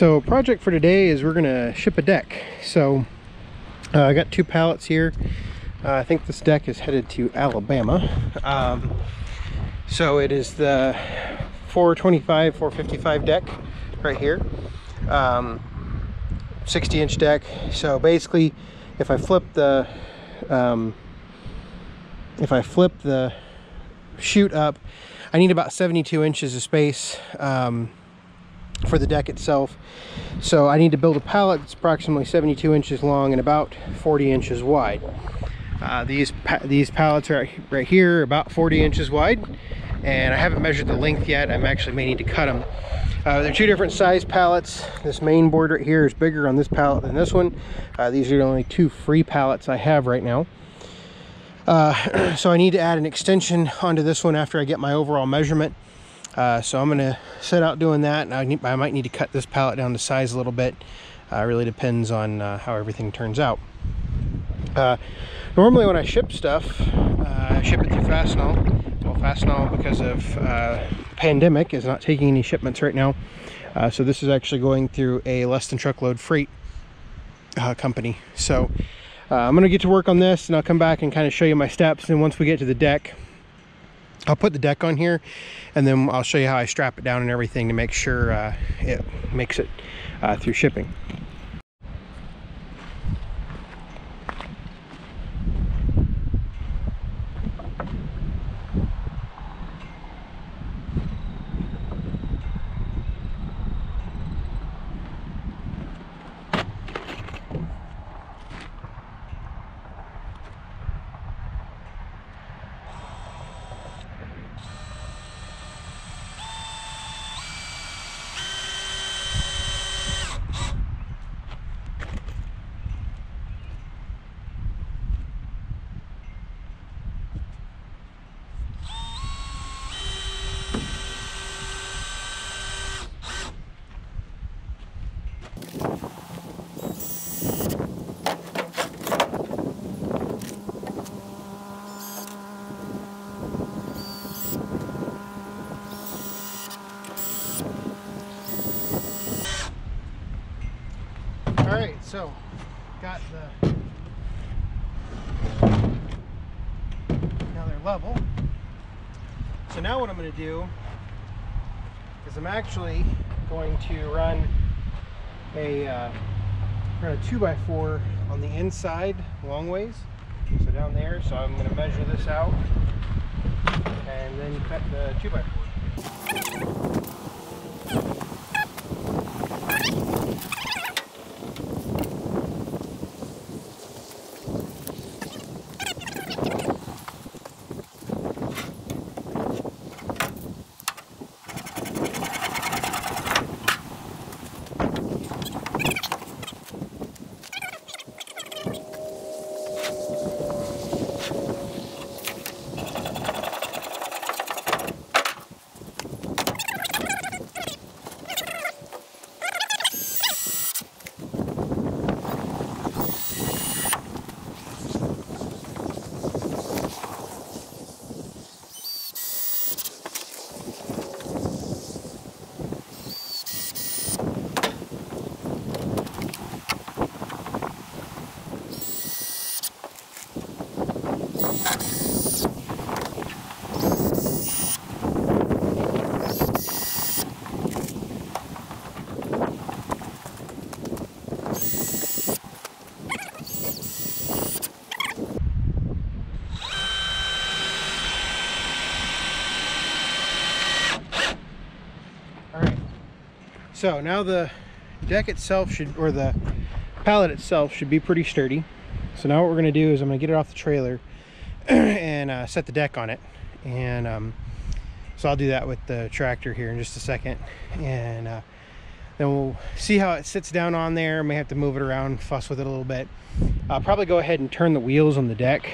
So project for today is we're gonna ship a deck. So I got 2 pallets here. I think this deck is headed to Alabama. So it is the 425, 455 deck right here. 60-inch deck. So basically, if I flip the chute up, I need about 72 inches of space for the deck itself. So I need to build a pallet that's approximately 72 inches long and about 40 inches wide. These pallets are right here, about 40 inches wide, and I haven't measured the length yet. I actually may need to cut them. They're 2 different size pallets. This main board right here is bigger on this pallet than this one. These are the only 2 free pallets I have right now. So I need to add an extension onto this one after I get my overall measurement. So I'm going to set out doing that, and I might need to cut this pallet down to size a little bit. Really depends on how everything turns out. Normally when I ship stuff, I ship it through Fastenal. Well, Fastenal, because of pandemic, is not taking any shipments right now. So this is actually going through a less than truckload freight company. So I'm going to get to work on this, and I'll come back and kind of show you my steps. And once we get to the deck, I'll put the deck on here, and then I'll show you how I strap it down and everything to make sure it makes it through shipping. Alright, so got now they're level. So now what I'm going to do is I'm actually going to run a 2x4 on the inside long ways. So down there, so I'm going to measure this out and then cut the 2x4. So now the deck itself should, or the pallet itself should be pretty sturdy. So now what we're going to do is I'm going to get it off the trailer and set the deck on it. And so I'll do that with the tractor here in just a second. And then we'll see how it sits down on there. May have to move it around, fuss with it a little bit. I'll probably go ahead and turn the wheels on the deck.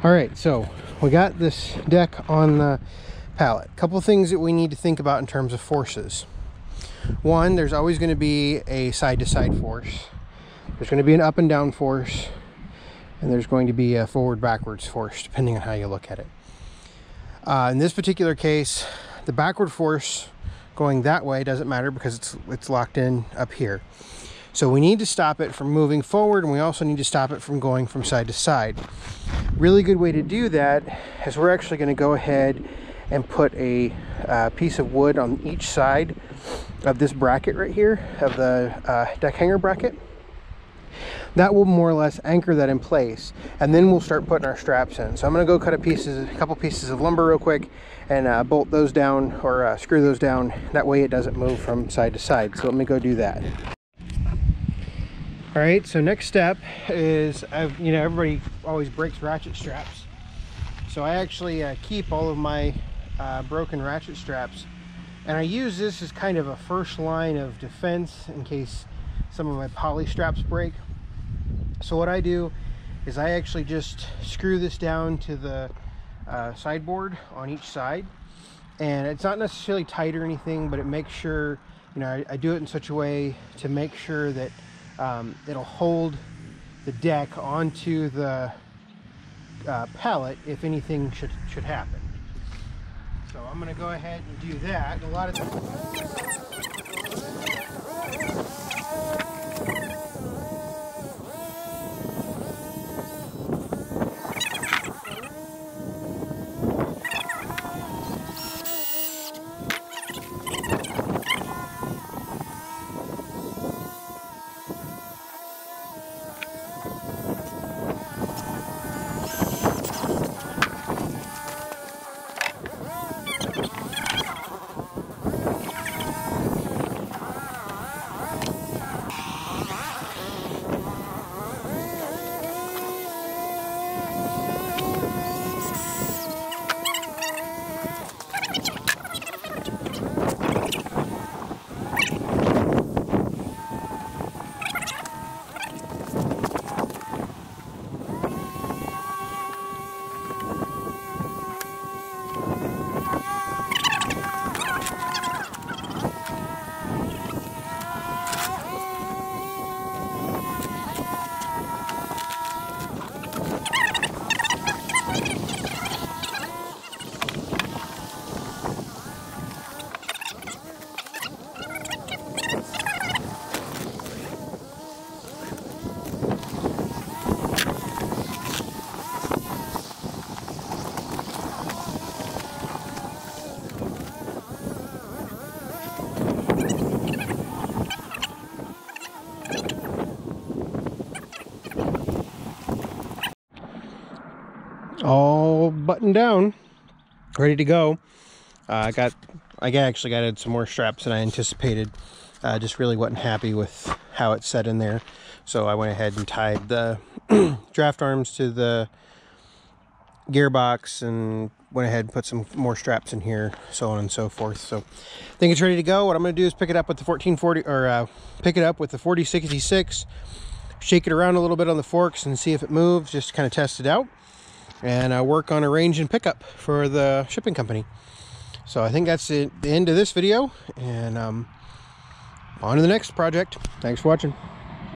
All right, so we got this deck on the pallet. Couple things that we need to think about in terms of forces. One, there's always going to be a side-to-side force. There's going to be an up and down force, and there's going to be a forward-backwards force, depending on how you look at it. In this particular case, the backward force going that way doesn't matter because it's locked in up here. So we need to stop it from moving forward, and we also need to stop it from going from side to side. Really good way to do that is we're actually going to go ahead and put a piece of wood on each side of this bracket right here, of the deck hanger bracket. That will more or less anchor that in place, and then we'll start putting our straps in. So I'm going to go cut a couple pieces of lumber real quick and bolt those down, or screw those down. That way it doesn't move from side to side. So let me go do that. All right, so next step is, everybody always breaks ratchet straps. So I actually keep all of my broken ratchet straps, and I use this as kind of a first line of defense in case some of my poly straps break. So what I do is I actually just screw this down to the sideboard on each side, and it's not necessarily tight or anything, but it makes sure, I do it in such a way to make sure that it'll hold the deck onto the pallet if anything should happen. So I'm going to go ahead and do that. A lot of all buttoned down, ready to go. I actually got some more straps than I anticipated. Just really wasn't happy with how it set in there, so I went ahead and tied the draft arms to the gearbox and went ahead and put some more straps in here, so on and so forth. So I think it's ready to go. What I'm going to do is pick it up with the 1440, or pick it up with the 4066, shake it around a little bit on the forks and see if it moves, just to kind of test it out, and work on a range and pickup for the shipping company. So I think that's the end of this video, and on to the next project. Thanks for watching.